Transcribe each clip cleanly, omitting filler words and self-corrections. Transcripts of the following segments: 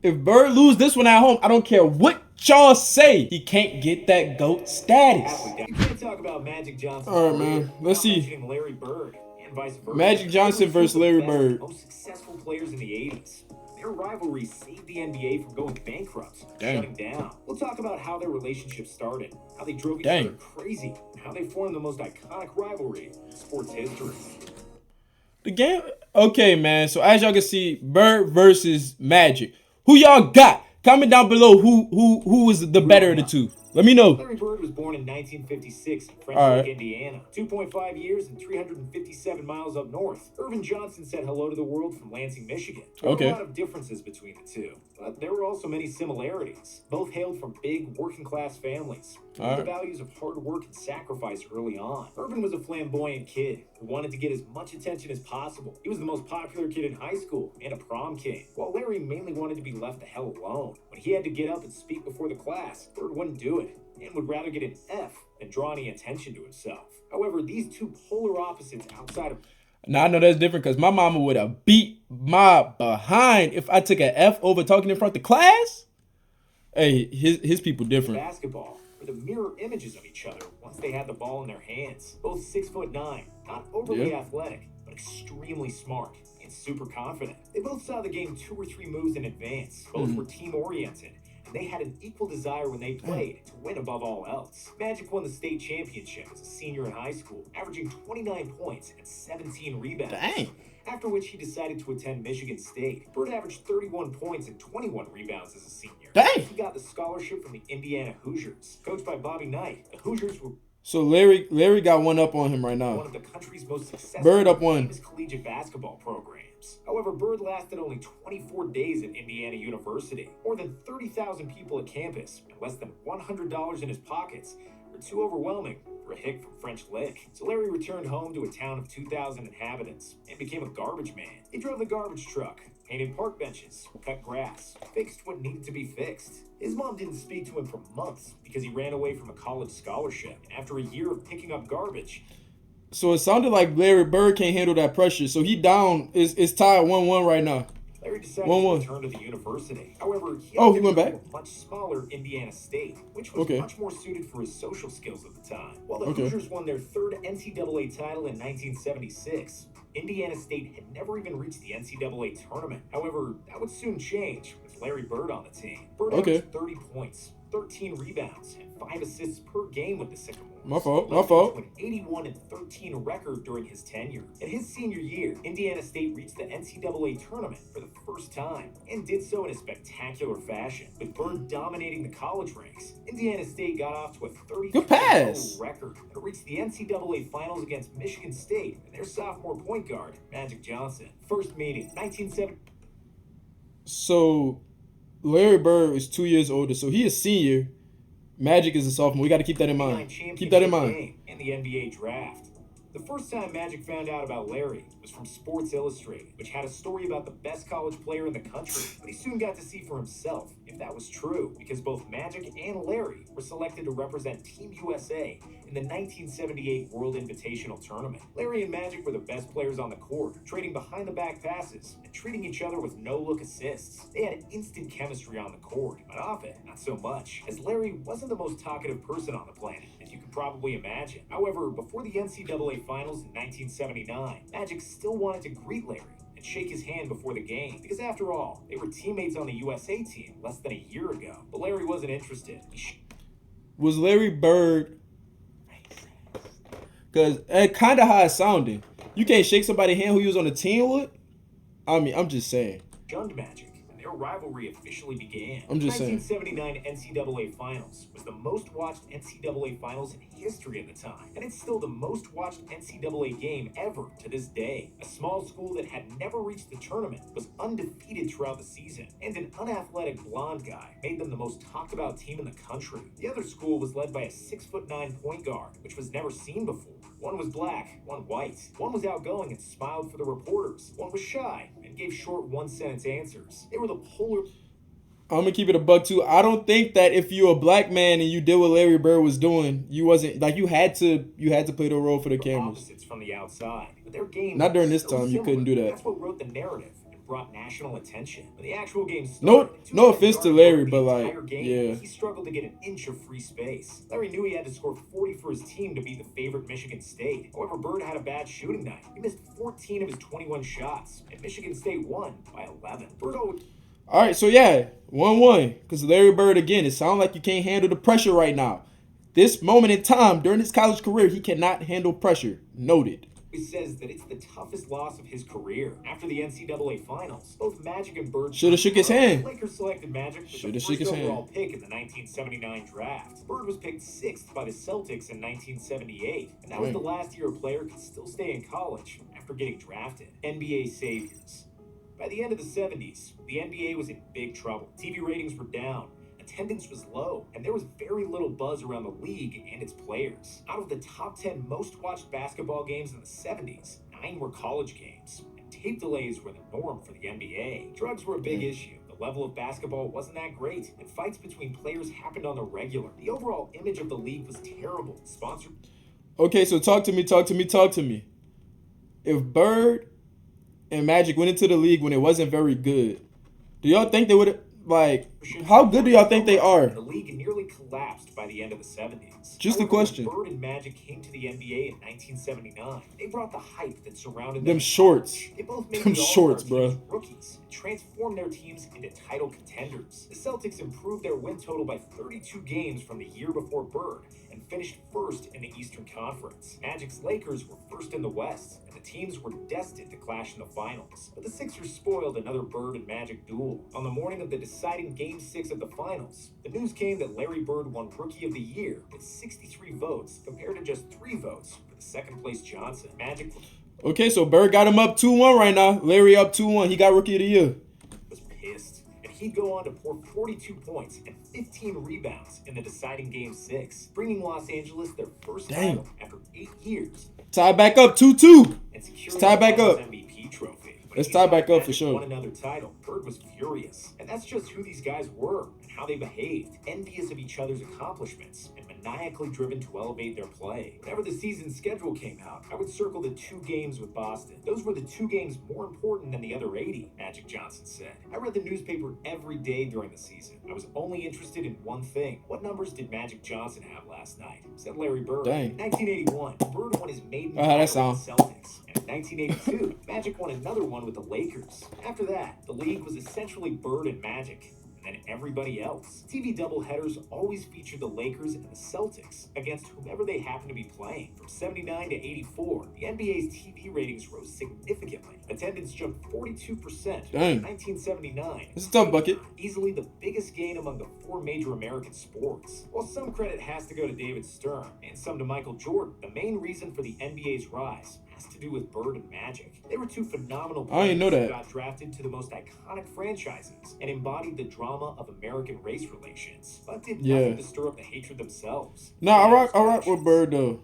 If Bird lose this one at home, I don't care what y'all say. He can't get that GOAT status. You can't talk about Magic Johnson. All right, man. Let's see. Larry Bird and vice versa. Magic Johnson versus Larry Bird. Most successful players in the 80s. Their rivalry saved the NBA from going bankrupt, Dang. shutting down. We'll talk about how their relationship started, how they drove each Dang. other crazy, and how they formed the most iconic rivalry in sports history. The game, okay, man. So as y'all can see, Bird versus Magic. Who y'all got? Comment down below who was the better of the two. Let me know. Larry Bird was born in 1956 in French All Lick, right. Indiana. 2.5 years and 357 miles up north. Irvin Johnson said hello to the world from Lansing, Michigan. There were Okay. a lot of differences between the two, but there were also many similarities. Both hailed from big working-class families. All The right. values of hard work and sacrifice early on. Irvin was a flamboyant kid who wanted to get as much attention as possible. He was the most popular kid in high school and a prom king, while Larry mainly wanted to be left the hell alone. When he had to get up and speak before the class, Bird wouldn't do it and would rather get an F than draw any attention to himself. However, these two polar opposites outside of Now I know that's different because my mama would have beat my behind if I took an F over talking in front of the class. Hey, his people different. basketball were the mirror images of each other once they had the ball in their hands. Both 6'9", not overly athletic, but extremely smart and super confident. They both saw the game 2 or 3 moves in advance. Both were team-oriented, and they had an equal desire when they played to win above all else. Magic won the state championship as a senior in high school, averaging 29 points and 17 rebounds. Dang. After which he decided to attend Michigan State. Bird averaged 31 points and 21 rebounds as a senior. Dang. He got the scholarship from the Indiana Hoosiers. Coached by Bobby Knight, the Hoosiers were So Larry got one up on him right one now. of the country's most successful Bird up one. famous collegiate basketball programs. However, Bird lasted only 24 days at Indiana University. More than 30,000 people at campus, and less than $100 in his pockets were too overwhelming for a hick from French Lick. So Larry returned home to a town of 2,000 inhabitants and became a garbage man. He drove the garbage truck, painted park benches, cut grass, fixed what needed to be fixed. His mom didn't speak to him for months because he ran away from a college scholarship. And after a year of picking up garbage, So it sounded like Larry Bird can't handle that pressure. So he down. It's tied 1-1 right now. Larry decided 1-1. to return to the university. However, he Oh, he opted went to back? a much smaller Indiana State, which was Okay. much more suited for his social skills at the time. While the Okay. Hoosiers won their third NCAA title in 1976, Indiana State had never even reached the NCAA tournament. However, that would soon change with Larry Bird on the team. Bird Okay. averaged 30 points, 13 rebounds, and 5 assists per game with the Sycamores. My fault, my Led them fault. to an 81-13 record during his tenure. In his senior year, Indiana State reached the NCAA tournament for the first time and did so in a spectacular fashion, with Bird dominating the college ranks. Indiana State got off to a 33 Good pass. record and reached the NCAA finals against Michigan State and their sophomore point guard, Magic Johnson. First meeting, 1970. So Larry Bird is 2 years older. So he is senior. Magic is a sophomore. We got to keep that in mind. Keep that in mind. In the NBA draft. The first time Magic found out about Larry was from Sports Illustrated, which had a story about the best college player in the country. But he soon got to see for himself if that was true, because both Magic and Larry were selected to represent Team USA in the 1978 World Invitational Tournament. Larry and Magic were the best players on the court, trading behind-the-back passes and treating each other with no-look assists. They had instant chemistry on the court, but off it, not so much, as Larry wasn't the most talkative person on the planet, as you can probably imagine. However, before the NCAA Finals in 1979, Magic still wanted to greet Larry and shake his hand before the game, because after all, they were teammates on the USA team less than a year ago. But Larry wasn't interested. Was Larry Bird? Because kind of how it sounded. You can't shake somebody's hand who you was on the team with. I mean, I'm just saying. Shunned Magic, and their rivalry officially began. I'm just saying. 1979 NCAA Finals was the most watched NCAA Finals in history at the time, and it's still the most watched NCAA game ever to this day. A small school that had never reached the tournament was undefeated throughout the season, and an unathletic blonde guy made them the most talked about team in the country. The other school was led by a 6'9" point guard, which was never seen before. One was black, one white. One was outgoing and smiled for the reporters. One was shy and gave short one-sentence answers. They were the polar... I'm gonna keep it a buck too. I don't think that if you're a black man and you did what Larry Bird was doing, you wasn't like you had to play the role for the cameras. opposites from the outside. But their game Not during this was so time, you couldn't similar. do that. That's what wrote the narrative and brought national attention. When the actual game No, started, no offense to Larry, but like, yeah. he struggled to get an inch of free space. Larry knew he had to score 40 for his team to beat the favorite Michigan State. However, Bird had a bad shooting night. He missed 14 of his 21 shots, and Michigan State won by 11. Bird always... All right, so yeah, 1-1. Because Larry Bird, again, it sounds like you can't handle the pressure right now. This moment in time during his college career, he cannot handle pressure. Noted. He says that it's the toughest loss of his career. After the NCAA finals, both Magic and Bird should have shook his hand. Lakers selected Magic with the first overall pick in the 1979 draft. Bird was picked 6th by the Celtics in 1978, and that was the last year a player could still stay in college after getting drafted. NBA saviors. By the end of the 70s, the NBA was in big trouble. TV ratings were down. Attendance was low, and there was very little buzz around the league and its players. Out of the top 10 most watched basketball games in the 70s, 9 were college games, and tape delays were the norm for the NBA. Drugs were a big issue. The level of basketball wasn't that great, and fights between players happened on the regular. The overall image of the league was terrible. Sponsored. Okay, so talk to me. If Bird and Magic went into the league when it wasn't very good, do y'all think they would have... Like, how good do y'all think they are? The league nearly collapsed by the end of the 70s. Just a question. When Bird and Magic came to the NBA in 1979, they brought the hype that surrounded them shorts. They both made them shorts, bro. Rookies and transformed their teams into title contenders. The Celtics improved their win total by 32 games from the year before Bird and finished first in the Eastern Conference. Magic's Lakers were first in the West, and the teams were destined to clash in the finals. But the Sixers spoiled another Bird and Magic duel. On the morning of the deciding Game 6 of the finals, the news came that Larry Bird won Rookie of the Year with 63 votes compared to just 3 votes for the second-place Johnson. Magic... Okay, so Bird got him up 2-1 right now. Larry up 2-1. He got Rookie of the Year. Was pissed, and he'd go on to pour 42 points and 15 rebounds in the deciding Game 6, bringing Los Angeles their first title after 8 years. Tie back up 2-2. Let's tie back up. MVP trophy. Let's tie back up for sure. Won another title. Bird was furious, and that's just who these guys were and how they behaved, envious of each other's accomplishments and maniacally driven to elevate their play. Whenever the season schedule came out, I would circle the 2 games with Boston. Those were the 2 games more important than the other 80, Magic Johnson said. I read the newspaper every day during the season. I was only interested in one thing. What numbers did Magic Johnson have last night? Said Larry Bird. Dang. In 1981, Bird won his maiden title with the Celtics. And in 1982, Magic won another one with the Lakers. After that, the league was essentially Bird and Magic, and then everybody else. TV doubleheaders always featured the Lakers and the Celtics against whomever they happened to be playing. From 79 to 84, the NBA's TV ratings rose significantly. Attendance jumped 42% in 1979. It's a tough bucket. Easily the biggest gain among the 4 major American sports. While some credit has to go to David Stern and some to Michael Jordan, the main reason for the NBA's rise has to do with Bird and Magic. They were 2 phenomenal players I didn't know that. who got drafted to the most iconic franchises and embodied the drama of American race relations, but did nothing to stir up the hatred themselves. Nah, I rock with Bird though.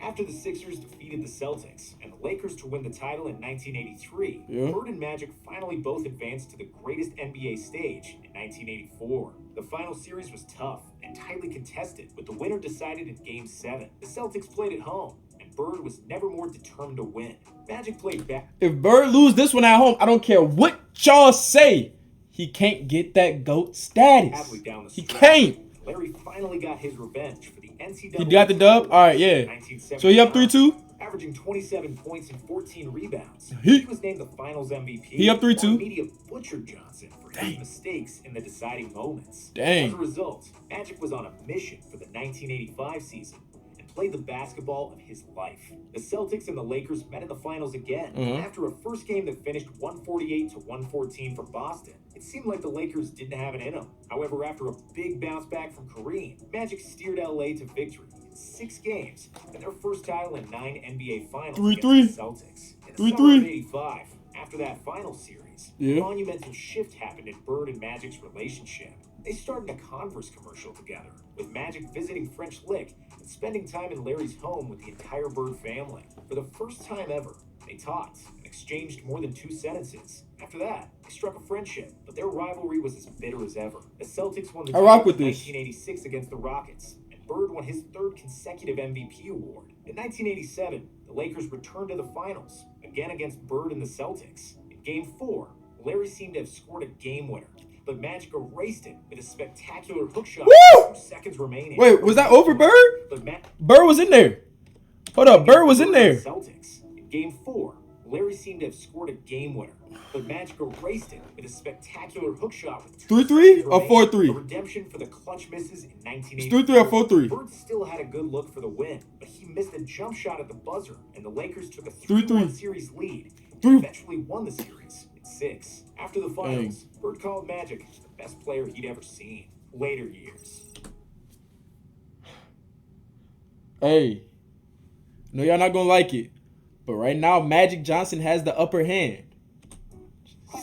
After the Sixers defeated the Celtics and the Lakers to win the title in 1983, Bird and Magic finally both advanced to the greatest NBA stage in 1984. The final series was tough and tightly contested, with the winner decided in Game 7. The Celtics played at home, and Bird was never more determined to win. Magic played back. If Bird lose this one at home, I don't care what y'all say, he can't get that GOAT status. He can't. Larry finally got his revenge for the NCAA. He got the dub? All right, yeah. So he up 3-2? Averaging 27 points and 14 rebounds. He was named the Finals MVP. He up 3-2? Media butchered Johnson for his mistakes in the deciding moments. Dang. As a result, Magic was on a mission for the 1985 season and played the basketball of his life. The Celtics and the Lakers met in the finals again. After a first game that finished 148 to 114 for Boston, it seemed like the Lakers didn't have it in them. However, after a big bounce back from Kareem, Magic steered LA to victory in 6 games and their first title in 9 NBA finals 3-3. against the Celtics. In the summer of 85, after that final series, a monumental shift happened in Bird and Magic's relationship. They started a Converse commercial together, with Magic visiting French Lick and spending time in Larry's home with the entire Bird family. For the first time ever, they talked and exchanged more than 2 sentences. After that, they struck a friendship, but their rivalry was as bitter as ever. The Celtics won the title in 1986 against the Rockets, and Bird won his 3rd consecutive MVP award. In 1987, the Lakers returned to the finals, again against Bird and the Celtics. In Game 4, Larry seemed to have scored a game winner, but Magic erased it with a spectacular hook shot Woo! with 2 seconds remaining. Wait, was that over Bird? But Bird was in there. Hold up, Bird was in there. Celtics. In Game 4, Larry seemed to have scored a game winner, but Magic erased it with a spectacular hook shot with 2 3-3 seconds or remaining. 4-3? A redemption for the clutch misses in 1980. 3-3 or 4-3? Bird still had a good look for the win, but he missed a jump shot at the buzzer, and the Lakers took a 3-3. 3-1 series lead. Three- Eventually won the series in 6. After the finals, Bird called Magic the best player he'd ever seen. Later years. Hey, no, y'all not gonna like it, but right now Magic Johnson has the upper hand.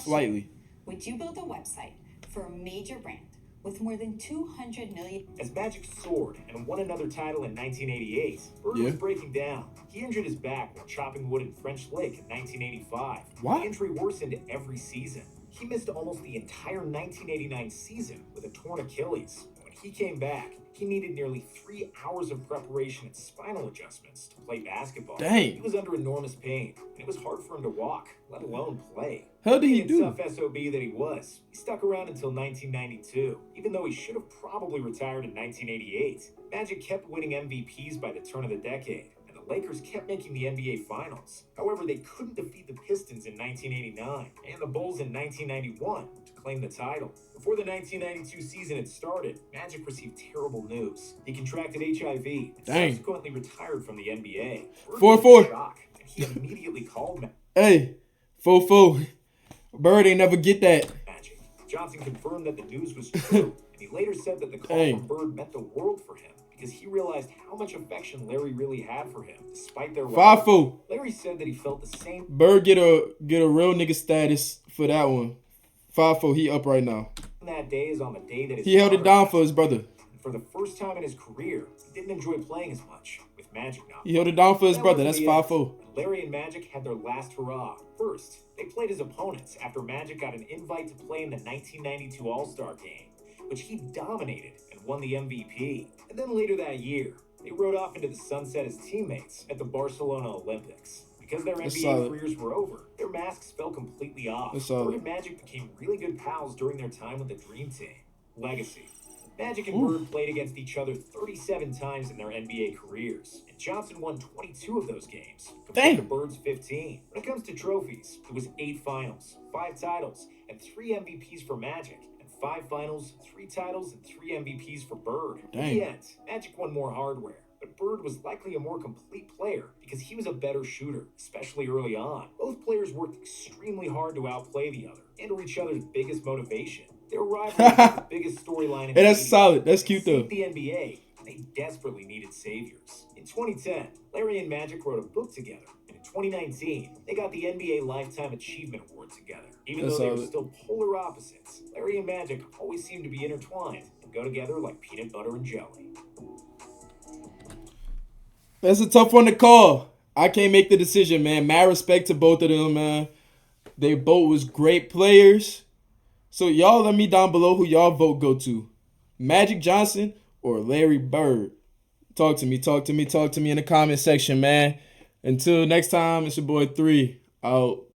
Slightly. Would you build a website for a major brand with more than 200 million? As Magic soared and won another title in 1988, Bird Yeah. was breaking down. He injured his back while chopping wood in French Lake in 1985. What? The injury worsened every season. He missed almost the entire 1989 season with a torn Achilles. When he came back, he needed nearly 3 hours of preparation and spinal adjustments to play basketball. Dang. He was under enormous pain, and it was hard for him to walk, let alone play. Hell did he Being do? tough SOB that he was, he stuck around until 1992, even though he should have probably retired in 1988. Magic kept winning MVPs by the turn of the decade, and the Lakers kept making the NBA Finals. However, they couldn't defeat the Pistons in 1989 and the Bulls in 1991 to claim the title. Before the 1992 season had started, Magic received terrible news. He contracted HIV and Dang. subsequently retired from the NBA. Bird 4-4. was in shock, and he immediately called Hey, 4-4. Bird ain't never get that. Magic. Johnson confirmed that the news was true, and he later said that the call Dang. from Bird meant the world for him because he realized how much affection Larry really had for him, despite their 5-4. Larry said that he felt the same Bird get a real nigga status for that one. 5-4. He up right now. that day as on the day that his He held it father down passed. for his brother. And for the first time in his career, he didn't enjoy playing as much, with Magic now. He held it down for his That brother. wasn't That's the end. 5-4. Larry and Magic had their last hurrah. First, they played as opponents after Magic got an invite to play in the 1992 All-Star Game, which he dominated and won the MVP. And then later that year, they rode off into the sunset as teammates at the Barcelona Olympics. Because their That's NBA solid. careers were over, their masks fell completely off. That's solid. Bird and Magic became really good pals during their time with the Dream Team. Legacy. Magic and Ooh. Bird played against each other 37 times in their NBA careers, and Johnson won 22 of those games, compared to Dang. Bird's 15. When it comes to trophies, it was 8 finals, 5 titles, and 3 MVPs for Magic, and 5 finals, 3 titles, and 3 MVPs for Bird. In Dang. the end, Magic won more hardware, but Bird was likely a more complete player because he was a better shooter, especially early on. Both players worked extremely hard to outplay the other and were each other's biggest motivation. Their rivalry was the biggest storyline in Hey, the that's 80s. solid. That's They cute, though. saved the NBA. They desperately needed saviors. In 2010, Larry and Magic wrote a book together. And in 2019, they got the NBA Lifetime Achievement Award together. Even That's though they were solid. still polar opposites, Larry and Magic always seem to be intertwined and go together like peanut butter and jelly. That's a tough one to call. I can't make the decision, man. Mad respect to both of them, man. They both was great players. So y'all let me down below who y'all vote go to. Magic Johnson or Larry Bird. Talk to me in the comment section, man. Until next time, it's your boy 3 out.